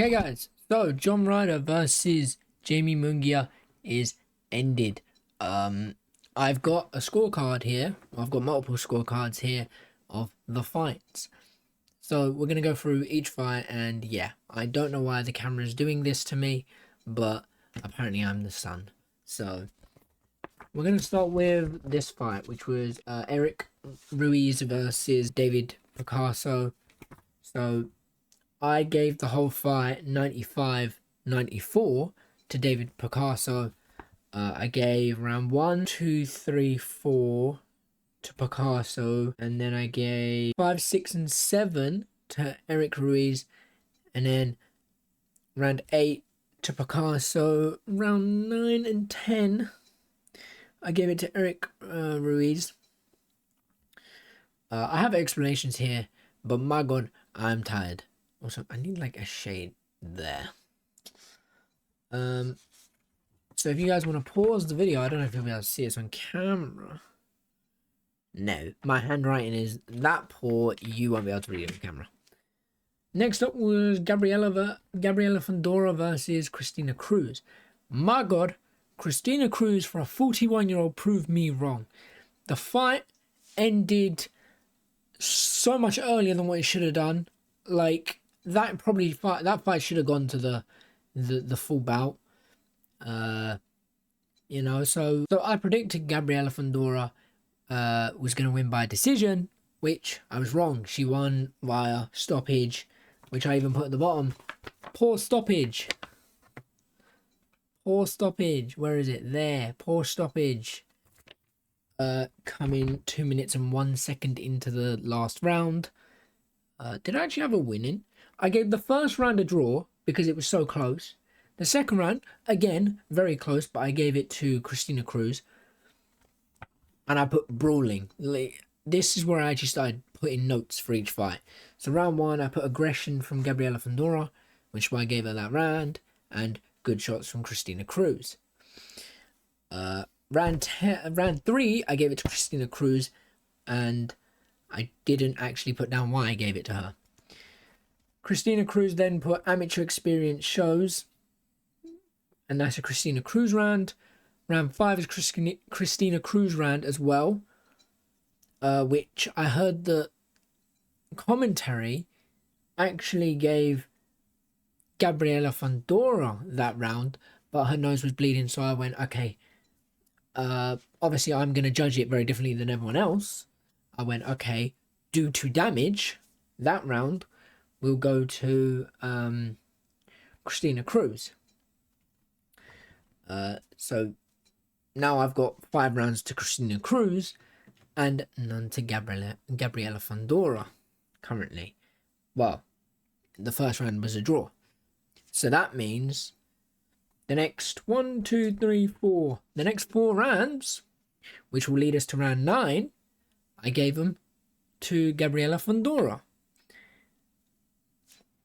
Okay guys, so John Ryder versus Jamie Munguia is ended. I've got a scorecard here. I've got multiple scorecards here of the fights. So we're gonna go through each fight, and yeah, I don't know why the camera is doing this to me, but apparently I'm the sun. So we're gonna start with this fight, which was Eric Ruiz versus David Picasso. So I gave the whole fight 95-94 to David Picasso. I gave round 1, 2, 3, 4 to Picasso, and then I gave 5, 6, and 7 to Eric Ruiz, and then round 8 to Picasso. Round 9 and 10 I gave it to Eric Ruiz. I have explanations here, but my god, I'm tired. Also, I need like a shade there. So if you guys want to pause the video, I don't know if you'll be able to see this on camera. No, my handwriting is that poor, you won't be able to read it on camera. Next up was Gabriela Fandora versus Christina Cruz. My god, Christina Cruz, for a 41-year-old, proved me wrong. The fight ended so much earlier than what it should have done. Like, that fight should have gone to the full bout. You know, so I predicted Gabriela Fandora was going to win by decision, which I was wrong. She won via stoppage, which I even put at the bottom. Poor stoppage. Poor stoppage. Where is it? There. Poor stoppage. Coming 2 minutes and 1 second into the last round. Did I actually have a winning? I gave the first round a draw because it was so close. The second round, again, very close, but I gave it to Christina Cruz. And I put brawling. This is where I actually started putting notes for each fight. So round 1, I put aggression from Gabriela Fandora, which is why I gave her that round, and good shots from Christina Cruz. Round 3, I gave it to Christina Cruz, and I didn't actually put down why I gave it to her. Christina Cruz then put amateur experience shows, and that's a Christina Cruz round. Round 5 is Christina Cruz round as well, which I heard the commentary actually gave Gabriela Fandora that round, but her nose was bleeding, so I went, okay, obviously I'm going to judge it very differently than everyone else. I went, okay, due to damage, that round will go to Christina Cruz. So now I've got 5 rounds to Christina Cruz and none to Gabriela Fandora currently. Well, the first round was a draw. So that means the next 1, 2, 3, 4, the next 4 rounds, which will lead us to round 9, I gave them to Gabriela Fandora.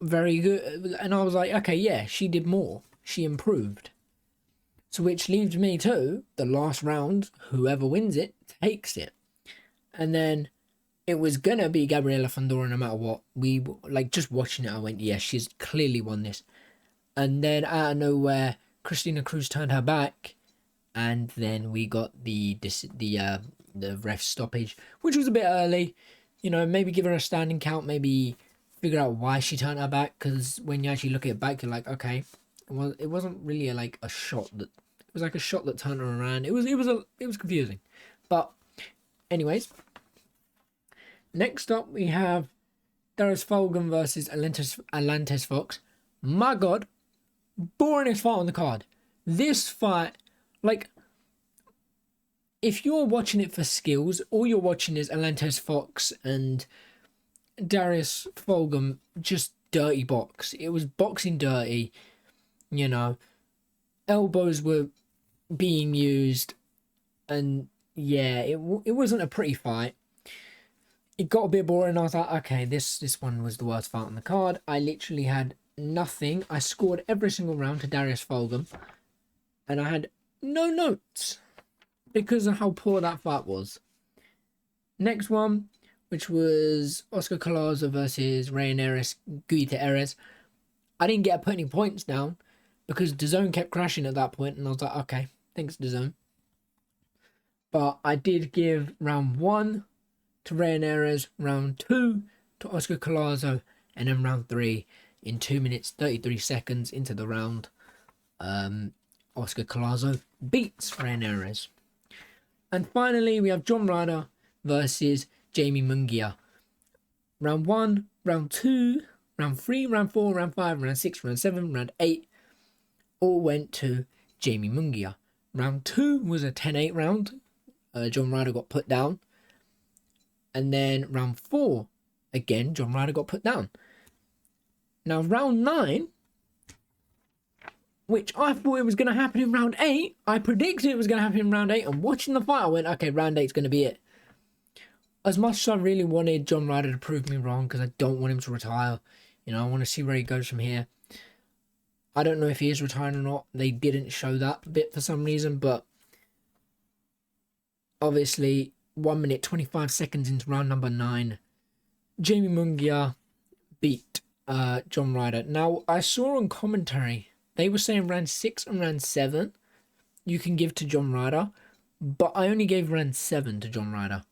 Very good. And I was like, okay, yeah, she did more. She improved. So which leaves me to the last round. Whoever wins it takes it. And then it was going to be Gabriela Fandora no matter what. We, like, just watching it, I went, yeah, she's clearly won this. And then out of nowhere, Christina Cruz turned her back. And then we got the ref stoppage, which was a bit early. You know, maybe give her a standing count, maybe figure out why she turned her back, because when you actually look at it back, you're like, okay, well, it wasn't really like a shot that, it was like a shot that turned her around. It was confusing. But anyways, next up we have Darius Fulgham versus Atlantis Fox. My god, boringest fight on the card. This fight, like, if you're watching it for skills, all you're watching is Atlantis Fox and Darius Fulgham just dirty box. It was boxing dirty, you know. Elbows were being used, and yeah, it wasn't a pretty fight. It got a bit boring. I was like, okay, this one was the worst fight on the card. I literally had nothing. I scored every single round to Darius Fulgham, and I had no notes because of how poor that fight was. Next one, which was Oscar Collazo versus Reyneris Gutierrez. I didn't get to put any points down because DAZN kept crashing at that point, and I was like, okay, thanks DAZN. But I did give round 1 to Ryder, round 2 to Oscar Collazo, and then round 3 in 2 minutes 33 seconds into the round. Oscar Collazo beats Ryder. And finally, we have John Ryder versus Jamie Munguia. Round 1, round 2, round 3, round 4, round 5, round 6, round 7, round 8 all went to Jamie Munguia. Round 2 was a 10-8 round. John Ryder got put down. And then round 4, again, John Ryder got put down. Now, round 9, which I thought it was going to happen in round 8. I predicted it was going to happen in round 8. And watching the fight, I went, okay, round 8's going to be it. As much as I really wanted John Ryder to prove me wrong, because I don't want him to retire. You know, I want to see where he goes from here. I don't know if he is retiring or not. They didn't show that bit for some reason, but obviously 1 minute 25 seconds into round number 9, Jamie Munguia beat John Ryder. Now, I saw on commentary, they were saying round 6 and round 7 you can give to John Ryder, but I only gave round 7 to John Ryder.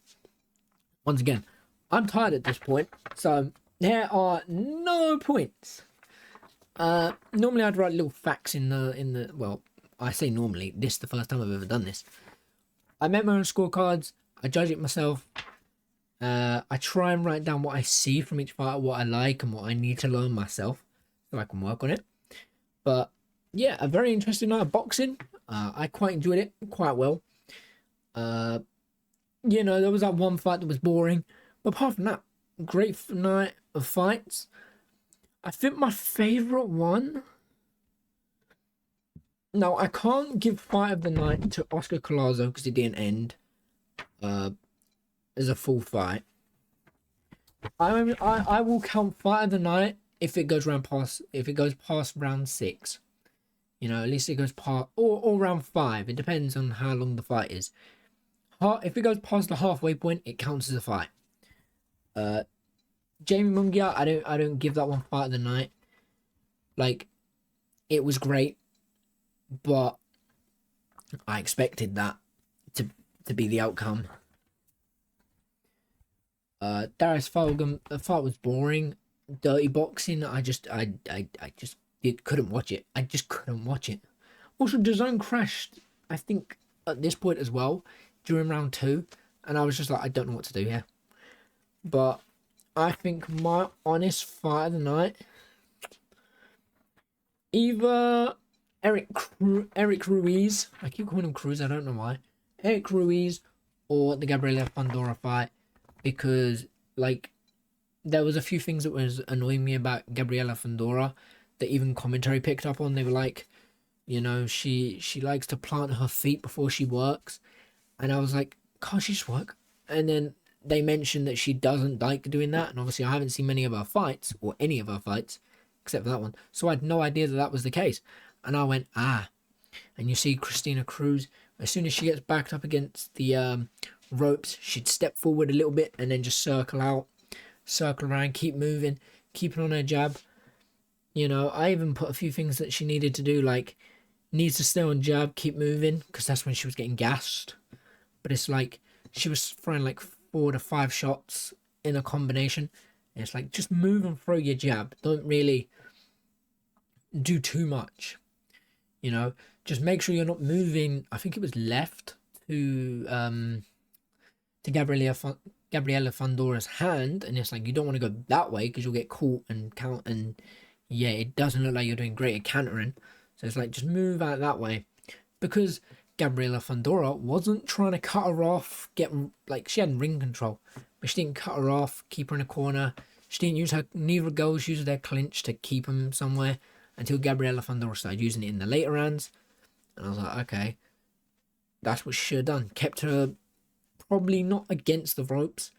Once again, I'm tired at this point, so there are no points. Normally I'd write little facts in the well, I say normally, this is the first time I've ever done this. I make my own scorecards, I judge it myself. I try and write down what I see from each fighter, what I like and what I need to learn myself, so I can work on it. But yeah, a very interesting night of boxing. I quite enjoyed it quite well. You know, there was that one fight that was boring, but apart from that, great night of fights. I think my favourite one... Now, I can't give fight of the night to Oscar Collazo because it didn't end as a full fight. I will count fight of the night if it goes past round 6. You know, at least it goes past or round 5. It depends on how long the fight is. If it goes past the halfway point, it counts as a fight. Jamie Munguia, I don't give that one fight of the night. Like, it was great, but I expected that to be the outcome. Darius Falgum, the fight was boring, dirty boxing. I just couldn't watch it. I just couldn't watch it. Also, DAZN crashed, I think, at this point as well during round 2, and I was just like, I don't know what to do here. But I think my honest fight of the night, either Eric Ruiz, I keep calling him Cruz, I don't know why, Eric Ruiz, or the Gabriela Fundora fight, because like there was a few things that was annoying me about Gabriela Fundora that even commentary picked up on. They were like, you know, she likes to plant her feet before she works. And I was like, can't she just work? And then they mentioned that she doesn't like doing that. And obviously I haven't seen many of her fights, or any of her fights, except for that one. So I had no idea that was the case. And I went, ah. And you see Christina Cruz, as soon as she gets backed up against the ropes, she'd step forward a little bit and then just circle out, circle around, keep moving, keeping on her jab. You know, I even put a few things that she needed to do, like needs to stay on jab, keep moving, because that's when she was getting gassed. But it's like she was throwing like 4 to 5 shots in a combination. And it's like, just move and throw your jab. Don't really do too much. You know, just make sure you're not moving. I think it was left to Gabriela Fundora's hand, and it's like you don't want to go that way because you'll get caught and count. And yeah, it doesn't look like you're doing great at countering. So it's like, just move out that way, because Gabriela Fundora wasn't trying to cut her off, she had ring control, but she didn't cut her off, keep her in a corner. She didn't use neither girls used their clinch to keep them somewhere until Gabriela Fundora started using it in the later rounds. And I was like, okay, that's what she should have done. Kept her probably not against the ropes,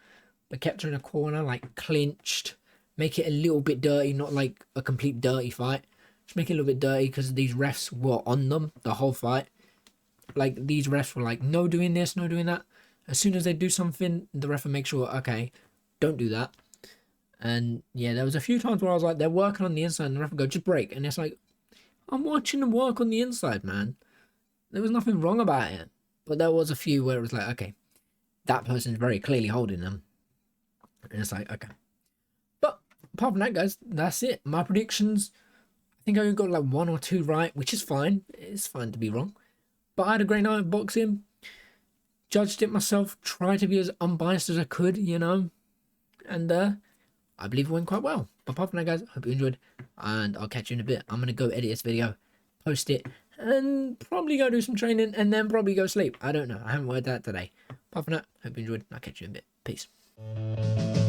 but kept her in a corner, like clinched, make it a little bit dirty, not like a complete dirty fight. Just make it a little bit dirty, because these refs were on them the whole fight. Like, these refs were like, no doing this, no doing that. As soon as they do something, the ref will make sure, okay, don't do that. And yeah, there was a few times where I was like, they're working on the inside, and the ref would go, just break. And it's like, I'm watching them work on the inside, man. There was nothing wrong about it. But there was a few where it was like, okay, that person's very clearly holding them. And it's like, okay. But apart from that, guys, that's it. My predictions, I think I only got like 1 or 2 right, which is fine. It's fine to be wrong. But I had a great night of boxing. Judged it myself. Tried to be as unbiased as I could, you know. And I believe it went quite well. But apart from that, guys, hope you enjoyed. And I'll catch you in a bit. I'm going to go edit this video, post it, and probably go do some training, and then probably go sleep. I don't know. I haven't worked that today. Apart from that, hope you enjoyed. I'll catch you in a bit. Peace.